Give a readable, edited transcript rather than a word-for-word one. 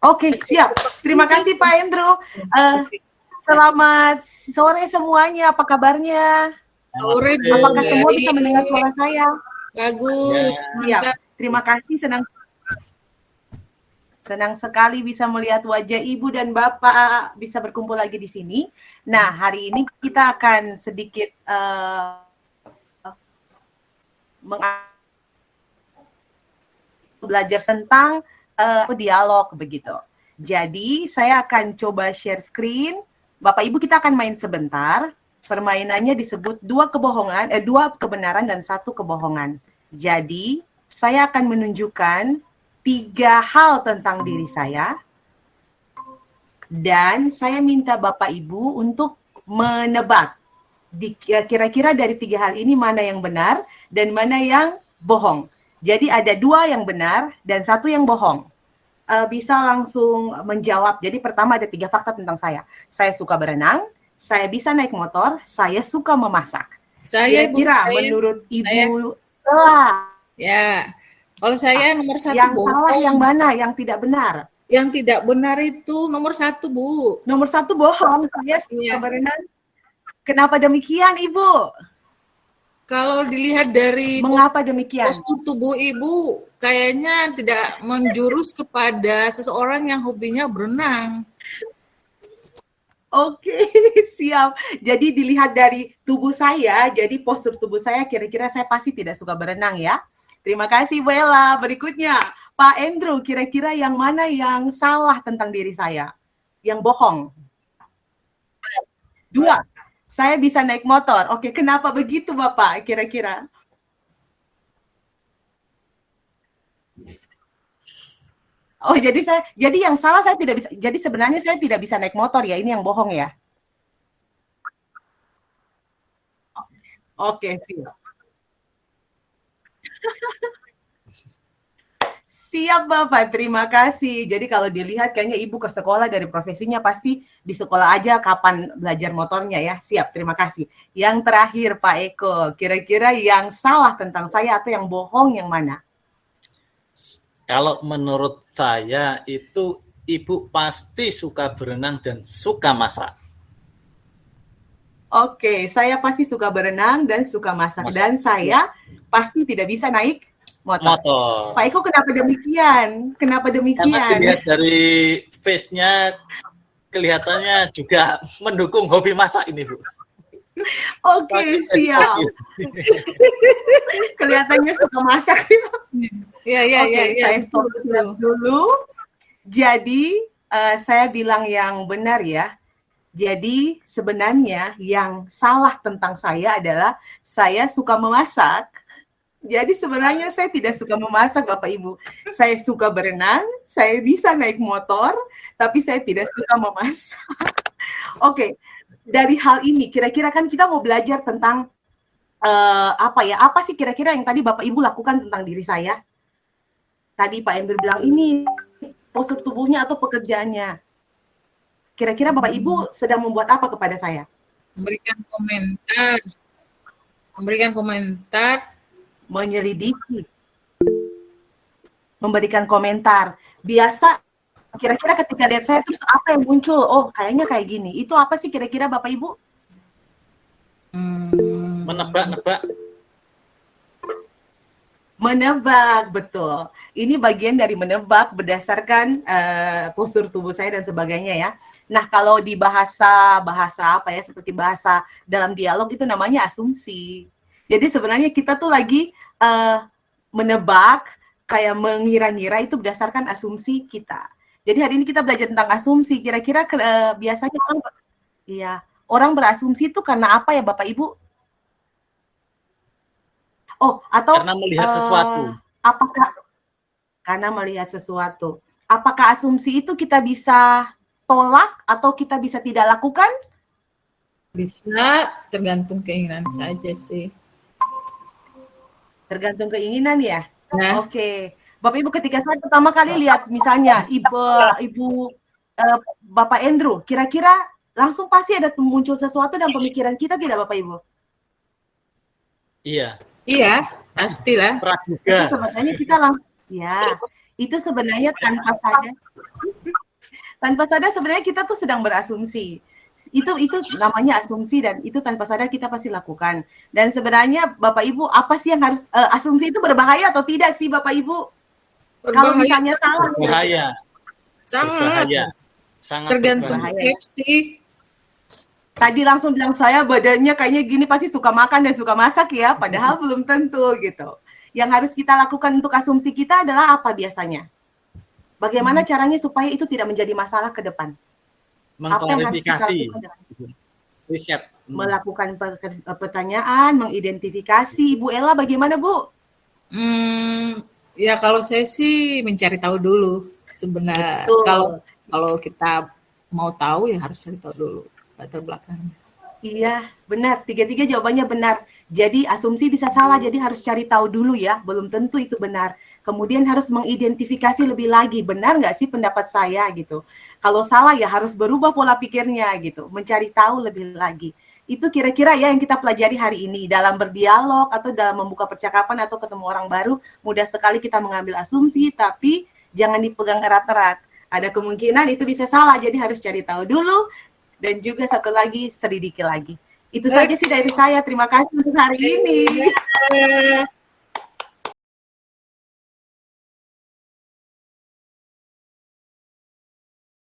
Oke, siap. Terima kasih Pak Endro. Selamat sore semuanya. Apa kabarnya? Sore, Bu. Apakah semua bisa mendengar suara saya? Bagus. Siap. Terima kasih. Senang sekali bisa melihat wajah Ibu dan Bapak bisa berkumpul lagi di sini. Nah, hari ini kita akan sedikit belajar tentang dialog begitu. Jadi, saya akan coba share screen. Bapak Ibu, kita akan main sebentar. Permainannya disebut dua kebenaran dan satu kebohongan. Jadi, saya akan menunjukkan 3 hal tentang diri saya, dan saya minta Bapak Ibu untuk menebak kira-kira dari 3 hal ini mana yang benar dan mana yang bohong. Jadi ada 2 yang benar dan 1 yang bohong. Bisa langsung menjawab. Jadi pertama ada 3 fakta tentang saya. Saya suka berenang, saya bisa naik motor, saya suka memasak. Kira-kira menurut Ibu ya. Kalau saya nomor 1 yang bohong. Salah yang mana? Yang tidak benar? Yang tidak benar itu nomor 1, Bu. Nomor 1 bohong. Saya suka berenang. Kenapa demikian, Ibu? Kalau dilihat dari mengapa demikian? Postur tubuh Ibu kayaknya tidak menjurus kepada seseorang yang hobinya berenang. Oke, siap. Jadi dilihat dari tubuh saya, jadi postur tubuh saya kira-kira saya pasti tidak suka berenang ya. Terima kasih Bella. Berikutnya, Pak Andrew, kira-kira yang mana yang salah tentang diri saya? Yang bohong? 2. Saya bisa naik motor. Oke, kenapa begitu Bapak kira-kira? Oh, jadi yang salah saya tidak bisa. Jadi sebenarnya saya tidak bisa naik motor ya. Ini yang bohong ya. Oke, siap. Siap Bapak, terima kasih. Jadi kalau dilihat kayaknya Ibu ke sekolah dari profesinya pasti di sekolah aja kapan belajar motornya ya. Siap, terima kasih. Yang terakhir Pak Eko, kira-kira yang salah tentang saya atau yang bohong yang mana? Kalau menurut saya itu Ibu pasti suka berenang dan suka masak. Oke, saya pasti suka berenang dan suka masak. Dan saya pasti tidak bisa naik motor. Pak Eko, kenapa demikian? Kenapa demikian? Karena dilihat dari face-nya kelihatannya juga mendukung hobi masak ini, Bu. Oke, siap. Kelihatannya suka masak. Iya. Saya stop dulu. Jadi, saya bilang yang benar ya. Jadi, sebenarnya yang salah tentang saya adalah saya suka memasak. Jadi sebenarnya saya tidak suka memasak Bapak Ibu. Saya suka berenang, saya bisa naik motor, tapi saya tidak suka memasak. Oke, dari hal ini kira-kira kan kita mau belajar tentang apa sih kira-kira yang tadi Bapak Ibu lakukan tentang diri saya? Tadi Pak Ember bilang ini postur tubuhnya atau pekerjaannya. Kira-kira Bapak Ibu sedang membuat apa kepada saya? Memberikan komentar, menyelidiki, memberikan komentar. Biasa kira-kira ketika lihat saya terus apa yang muncul? Oh, kayaknya kayak gini. Itu apa sih kira-kira Bapak Ibu? Menebak, betul. Ini bagian dari menebak berdasarkan postur tubuh saya dan sebagainya ya. Nah, kalau di bahasa apa ya, seperti bahasa dalam dialog itu namanya asumsi. Jadi sebenarnya kita tuh lagi menebak, kayak mengira-ngira itu berdasarkan asumsi kita. Jadi hari ini kita belajar tentang asumsi. Kira-kira biasanya orang berasumsi itu karena apa ya Bapak Ibu? Oh, atau karena melihat sesuatu. Karena melihat sesuatu. Apakah asumsi itu kita bisa tolak atau kita bisa tidak lakukan? Bisa, tergantung keinginan saja sih. Tergantung keinginan ya? Nah. Oke. Bapak Ibu, ketika saya pertama kali lihat misalnya Ibu Bapak Andrew, kira-kira langsung pasti ada muncul sesuatu dalam pemikiran kita tidak Bapak Ibu? Iya, pastilah. Itu sebenarnya kita langsung itu sebenarnya tanpa sadar. Tanpa sadar sebenarnya kita tuh sedang berasumsi. Itu namanya asumsi dan itu tanpa sadar kita pasti lakukan. Dan sebenarnya Bapak Ibu apa sih yang harus asumsi itu berbahaya atau tidak sih Bapak Ibu? Kalau Berbahaya, misalnya salah Bahaya, sangat bahaya, sangat tergantung berbahaya. persepsi. tadi langsung bilang saya badannya kayaknya gini pasti suka makan dan suka masak ya, padahal belum tentu gitu. Yang harus kita lakukan untuk asumsi kita adalah apa biasanya? Bagaimana caranya supaya itu tidak menjadi masalah ke depan? Apa yang harus kita Mengklarifikasi, lakukan? riset. Melakukan pertanyaan, mengidentifikasi. Ibu Ella bagaimana Bu? Ya kalau saya sih mencari tahu dulu. Sebenarnya Betul. kalau kita mau tahu ya harus cari tahu dulu latar belakangnya. Iya, benar. Tiga-tiga jawabannya benar. Jadi asumsi bisa salah, jadi harus cari tahu dulu ya. Belum tentu itu benar. Kemudian harus mengidentifikasi lebih lagi. Benar nggak sih pendapat saya gitu. Kalau salah ya harus berubah pola pikirnya gitu. Mencari tahu lebih lagi. Itu kira-kira ya yang kita pelajari hari ini. Dalam berdialog atau dalam membuka percakapan atau ketemu orang baru, mudah sekali kita mengambil asumsi, tapi jangan dipegang erat-erat. Ada kemungkinan itu bisa salah, jadi harus cari tahu dulu. Dan juga satu lagi, selidiki lagi. Itu saja sih dari saya. Terima kasih untuk hari ini.